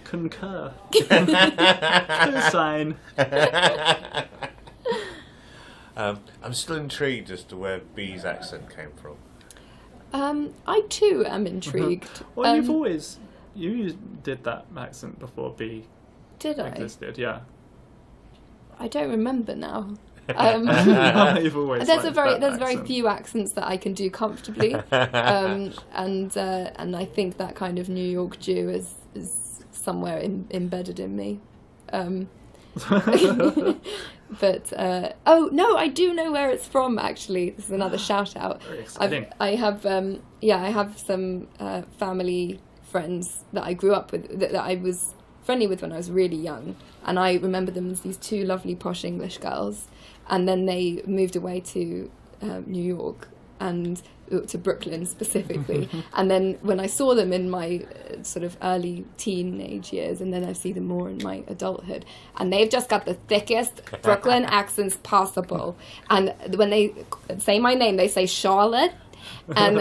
Concur. Co-sign. I'm still intrigued as to where B's accent came from. I too am intrigued. Well, you did that accent before B Did I? existed, yeah. I don't remember now. You've always There's liked very that very accent. few accents that I can do comfortably, and I think that kind of New York Jew is somewhere embedded in me. But oh no, I do know where it's from. Actually, this is another shout out. Very exciting. I have some family friends that I grew up with that I was friendly with when I was really young, and I remember them as these 2 lovely posh English girls, and then they moved away to New York and to Brooklyn specifically. And then when I saw them in my sort of early teenage years, and then I see them more in my adulthood, and they've just got the thickest Brooklyn accents possible. And when they say my name, they say Charlotte. And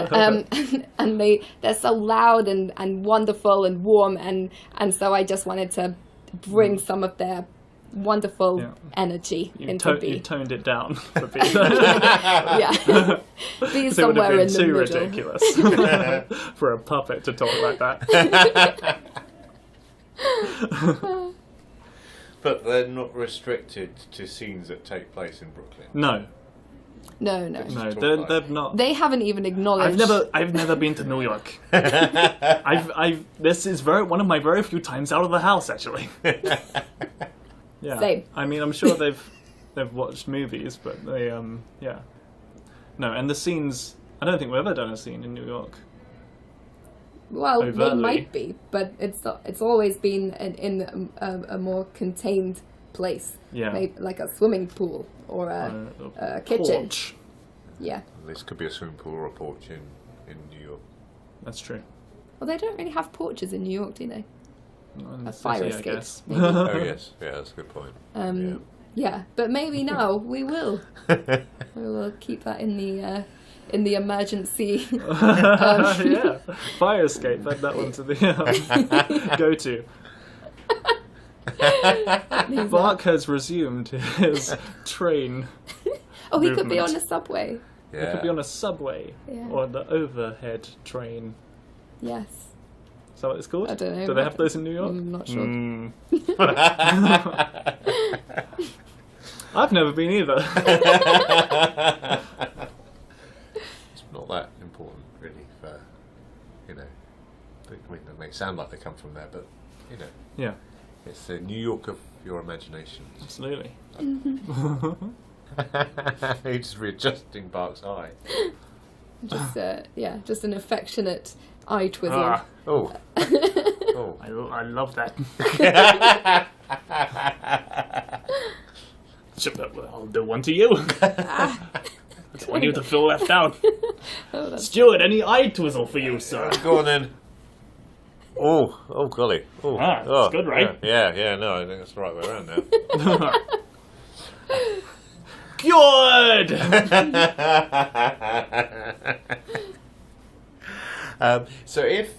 and they're so loud and wonderful and warm, and so I just wanted to bring some of their wonderful energy into B. You toned it down for B. Yeah. Be somewhere in the too middle. ridiculous for a puppet to talk like that. But they're not restricted to scenes that take place in Brooklyn. No, No. they're not. They haven't even acknowledged. I've never been to New York. This is one of my very few times out of the house, actually. Yeah. Same. I mean, I'm sure they've watched movies, but they No, and the scenes. I don't think we've ever done a scene in New York. Well, overtly. they might be, but it's always been in a more contained place. Yeah. Maybe like a swimming pool or a kitchen. Porch. Yeah. This could be a swimming pool or a porch in New York. That's true. Well, they don't really have porches in New York, do they? In the Fire city, I escape, guess. maybe. Oh yes, yeah, that's a good point. Yeah, but maybe now we will. We will keep that in the emergency. Yeah, fire escape. Add that one to the go-to. Bark has resumed his train. Oh, he could be movement. on a subway. Yeah. It could be on a subway or the overhead train. Yes. Is that what it's called? I don't know. Do they have those in New York? I'm not sure. I've never been either. It's not that important, really, for, I mean, it may sound like they come from there, but, Yeah, it's the New York of your imagination. absolutely. He's just readjusting Bark's eye. Just an affectionate eye twizzle. Oh. Oh. I love that. I'll do one to you. I don't want you to feel left out. Stuart, any eye twizzle for you, sir? Go on then. Oh, golly. Oh, that's good, right? Yeah, no, I think that's the right way around now. Good! So if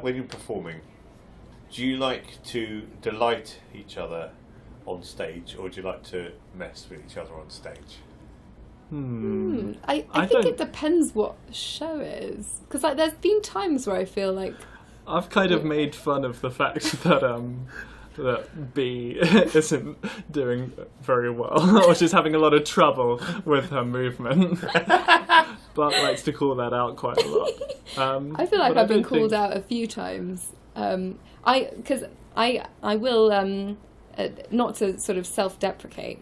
when you're performing, do you like to delight each other on stage, or do you like to mess with each other on stage? I think it depends what show it is. Because there's been times where I feel like... I've kind of made fun of the fact that that B isn't doing very well, or she's having a lot of trouble with her movement. But likes to call that out quite a lot. I feel like I've been called out a few times. Because I will, not to sort of self-deprecate,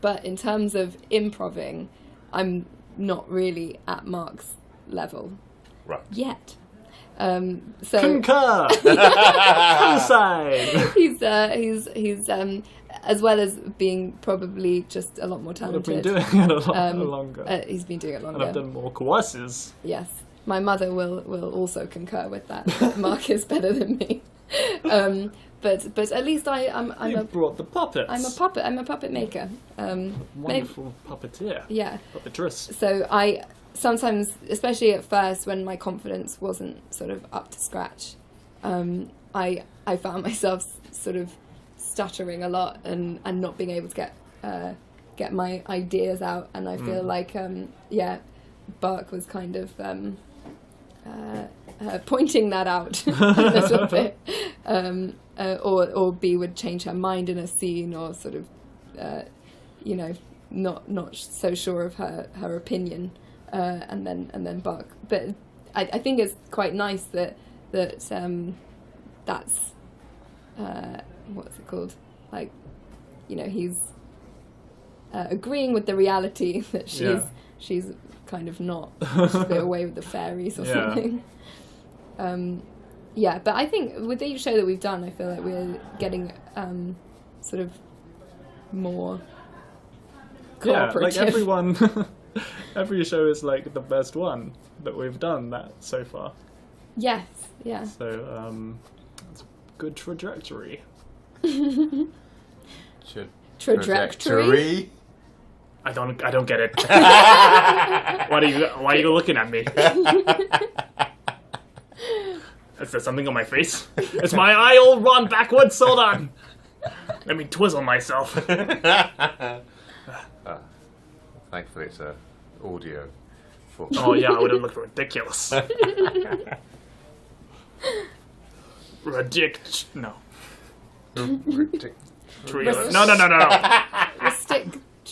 But in terms of improving, I'm not really at Mark's level Right. yet. So Concur! Co-sign! he's as well as being probably just a lot more I've talented. been doing it a lot longer. He's been doing it And longer. I've done more courses. Yes, my mother will also concur with that. Mark is better than me. But at least I'm You brought the puppets. I'm a puppet maker. Wonderful puppeteer. Yeah. Puppetress. So I sometimes, especially at first, when my confidence wasn't sort of up to scratch, I found myself sort of stuttering a lot and not being able to get my ideas out. And I feel like Bark was kind of pointing that out a little bit. Or B would change her mind in a scene, or sort of, not so sure of her opinion, and then Bark. But I think it's quite nice that that's what's it called? Like, he's agreeing with the reality that she's kind of not. She's a bit away with the fairies or something. Yeah, but I think with each show that we've done, I feel like we're getting sort of more cooperative. Yeah, like everyone, every show is like the best one that we've done that so far. Yes, yeah. So it's a good trajectory. Trajectory? I don't get it. Why are you looking at me? Is there something on my face? It's my eye all run backwards. Hold on. Let me twizzle myself. Thankfully, it's audio. Oh yeah, I would have looked ridiculous. No. Ridiculous. No.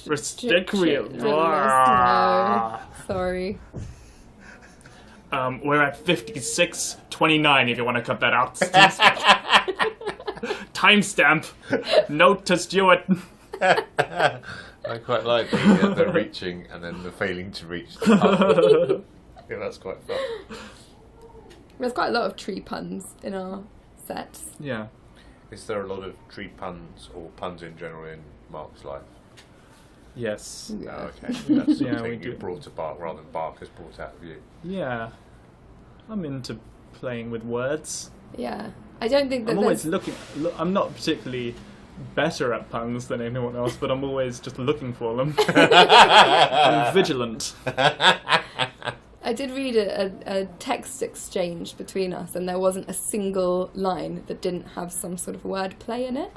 Restriction. No, sorry. We're at 56:29 if you want to cut that out. Timestamp. Note to Stuart. I quite like the reaching and then the failing to reach. Yeah, that's quite fun. There's quite a lot of tree puns in our sets. Yeah. Is there a lot of tree puns or puns in general in Mark's life? Yes. Oh, okay. That's Yeah, something we you do. brought to Bark rather than Bark has brought out of you. Yeah. I'm into playing with words. Yeah. I don't think that I'm always looking. I'm not particularly better at puns than anyone else, but I'm always just looking for them. I'm vigilant. I did read a text exchange between us, and there wasn't a single line that didn't have some sort of word play in it,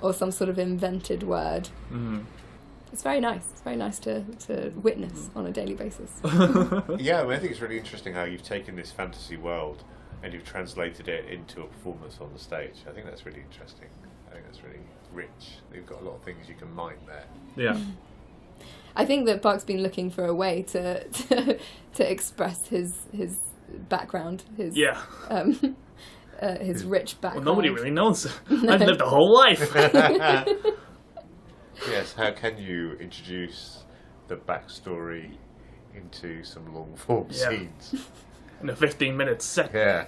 or some sort of invented word. Mm. It's very nice. It's very nice to witness on a daily basis. Yeah, I think it's really interesting how you've taken this fantasy world and you've translated it into a performance on the stage. I think that's really interesting. I think that's really rich. You've got a lot of things you can mine there. Yeah. I think that Bark's been looking for a way to express his background, his his rich background. Well, nobody really knows. I've lived a whole life. Yes, how can you introduce the backstory into some long form scenes? In a 15-minute set. Yeah.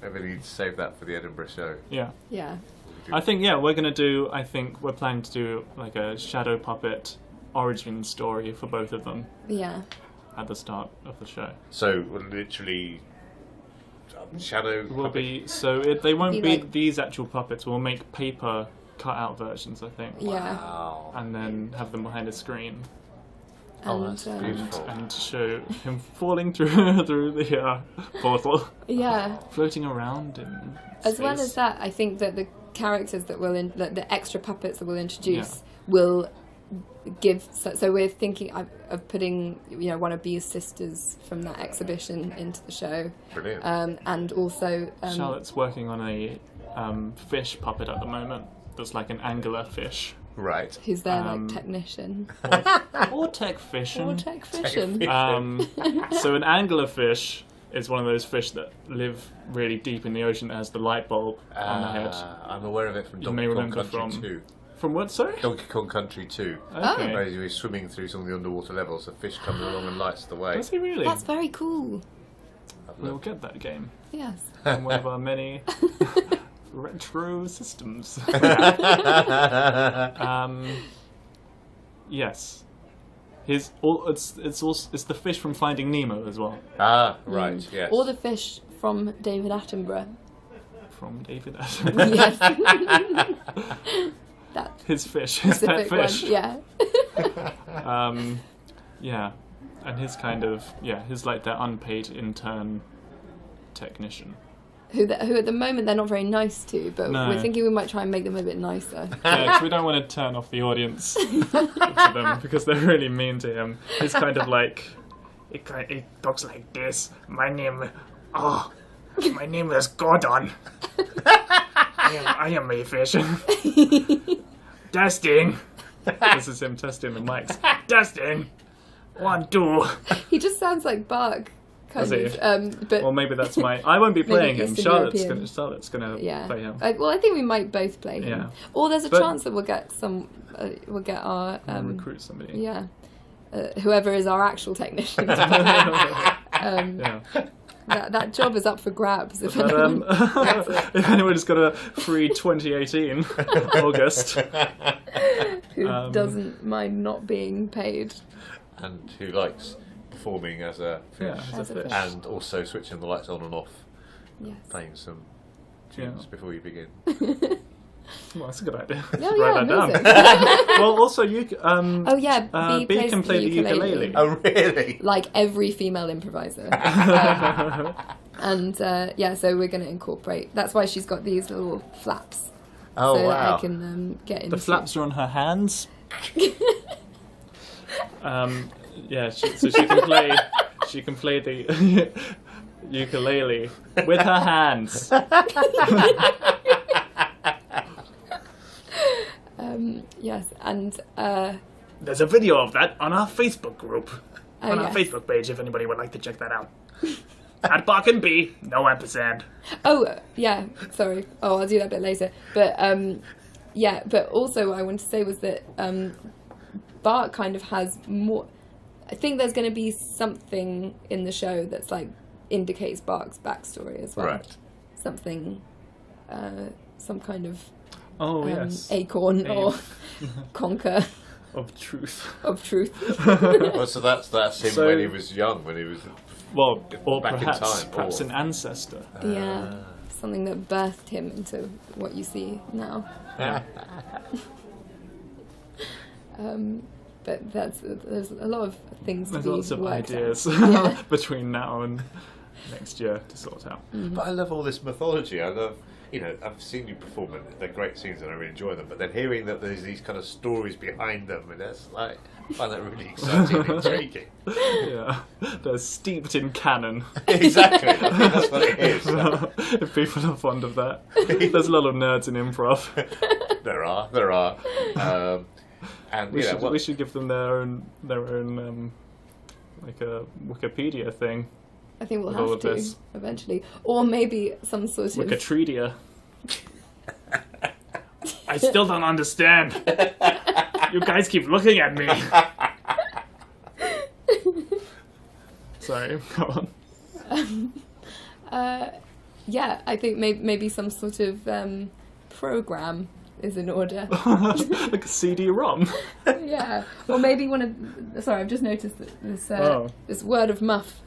Maybe we need to save that for the Edinburgh show. Yeah. I think, we're planning to do like a shadow puppet origin story for both of them. Yeah. At the start of the show. So, we'll literally shadow Will puppet. be so they won't Be be like- these actual puppets. We'll make paper cut-out versions, I think. Yeah. Wow. And then have them behind a screen Oh, that's And, beautiful. and show him falling through the portal, Yeah. floating around in As well space. as that, I think that the characters that the extra puppets that we'll introduce will give. So we're thinking of putting one of Bee's sisters from that exhibition into the show. Brilliant. And also Charlotte's working on a fish puppet at the moment. That's like an angular fish. Right. who's their technician Or tech fishing. or technician. So an angler fish is one of those fish that live really deep in the ocean that has the light bulb on the head. I'm aware of it from You may Donkey Kong remember Country from- 2. From what, sorry? Donkey Kong Country 2. Okay. Where he's swimming through some of the underwater levels. A fish comes along and lights the way. Does he really? That's very cool. We'll get that game Yes. on one of our many retro systems. Yes. It's the fish from Finding Nemo as well. Ah, right, yes. Or the fish from David Attenborough. From David Attenborough. Yes. That His fish, his pet specific fish. one. Yeah. Yeah, and his his like their unpaid intern technician. Who at the moment they're not very nice to, but No. we're thinking we might try and make them a bit nicer. Yeah, 'cause we don't want to turn off the audience to them because they're really mean to him. He's kind of like, it talks like this. My name is Gordon. I am a fish. Testing. This is him testing the mics. Testing. 1, 2. He just sounds like Bark, kind Does he? of. But Well, maybe that's my. I won't be playing him. Eastern Charlotte's European. gonna yeah. play him. Well, I think we might both play him. Yeah. Or there's a But- chance that we'll get our Recruit somebody. yeah, whoever is our actual technician. To play him. Yeah. That job is up for grabs. If But, anyone, if anyone's got a free 2018 August, who doesn't mind not being paid. And who likes performing as a fish. yeah, As as a a fish. fish. And also switching the lights on and off, Yes. playing some tunes Yeah. before you begin. Well, that's a good idea. Yeah, Write yeah, that down. amazing. Well, also you. Oh yeah, B plays can play the ukulele. Oh, really? Like every female improviser. And so we're going to incorporate. That's why she's got these little flaps. Oh, so wow. that I can get into. The flaps are on her hands. Yeah, so she can play. She can play the ukulele with her hands. Yes, and There's a video of that on our Facebook group. On our yes. Facebook page, if anybody would like to check that out. At Bark and B, no ampersand. Oh, yeah, sorry. Oh, I'll do that a bit later. But, but also what I wanted to say was that Bart kind of has more... I think there's going to be something in the show that's like indicates Bart's backstory as well. Right. Something, some kind of Oh, yes. acorn or conquer Of truth. of truth. Well, so that's him So- when he was young, when he was... Well, or Back in perhaps, time, perhaps or- an ancestor. Yeah, something that birthed him into what you see now. But there's a lot of things to There's be lots of worked out. ideas Yeah. between now and next year to sort out. But I love all this mythology. I love, I've seen you perform and they're great scenes and I really enjoy them. But then hearing that there's these kind of stories behind them, and that's like, I find that really exciting and intriguing. Yeah, they're steeped in canon. Exactly, I think that's what it is. If people are fond of that, there's a lot of nerds in improv. There are. And We should give them their own like a Wikipedia thing. I think we'll With all have of to this. eventually, or maybe some sort of Wikipedia. I still don't understand. You guys keep looking at me. Sorry, go on. yeah. I think maybe some sort of program is in order. Like a CD-ROM. Yeah, or maybe one of. Sorry, I've just noticed that this word of muff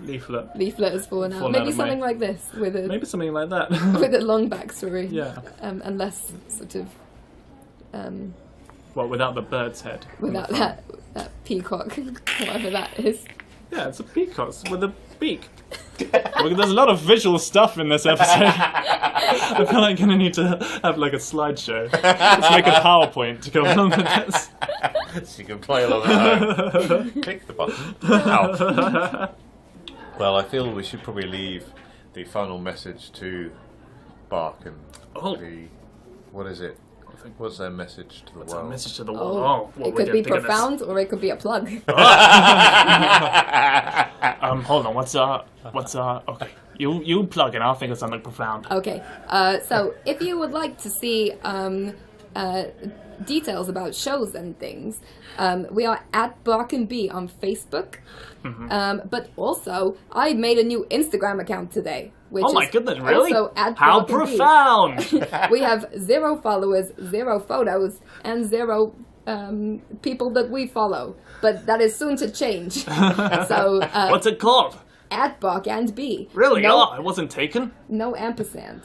Leaflet. leaflet has fallen out. Fallen Maybe out of something my- like this with a Maybe something like that. with a long backstory. Yeah. And less sort of Well, without the bird's head. without that peacock, whatever that is. Yeah, it's a peacock with a beak. Well, there's a lot of visual stuff in this episode. I feel like I'm gonna need to have like a slideshow. Let's make a PowerPoint to go along with this. so you can play along at home. Click the button. Ow. Well, I feel we should probably leave the final message to Bark and Oh. what is it? What's their message to the It's a world? message to the world. Oh, it could be profound, or it could be a plug. Hold on. What's okay. You plug and I'll think of something profound. Okay, so if you would like to see details about shows and things, we are at Bark and Bee on Facebook. But also, I made a new Instagram account today. Which Oh my is goodness, really? Also at How Bark and Bee. profound! We have 0 followers, 0 photos, and 0 people that we follow. But that is soon to change. So What's it called? at Bark and Bee. Really? No, Oh, it wasn't taken? no ampersand.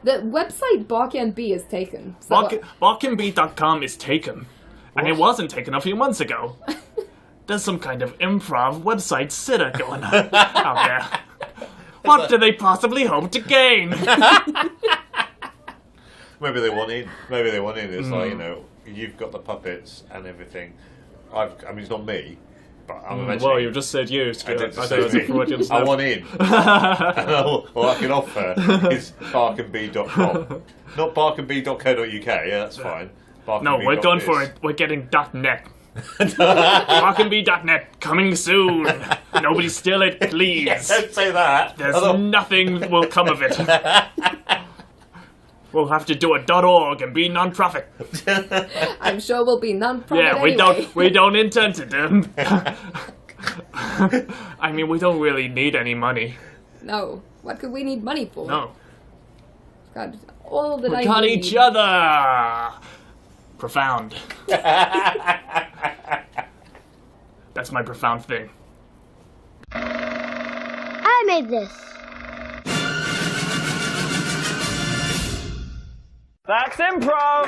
The website Bark and Bee is taken. So Barkandbee.com is taken. And it wasn't taken a few months ago. There's some kind of improv website sitter going on out there. What do they possibly hope to gain? Maybe they want in. Maybe they want in. It's like, you've got the puppets and everything. I mean, it's not me, but I'm imagining. Well, you just said you, I Stuart. did just I don't say know what me. you're I want in. All I can offer is barkandbee.com. Not barkandbee.co.uk. Yeah, that's fine. No, we're going for it. We're getting .net. Barkandbee.net coming soon. Nobody steal it, please. Don't say that. There's nothing will come of it. We'll have to do a .org and be non-profit. I'm sure we'll be non-profit Yeah, anyway. we don't intend to do. I mean, we don't really need any money. No. What could we need money for? No, God, all that we I got need. each other. Profound. That's my profound thing. I made this. That's improv.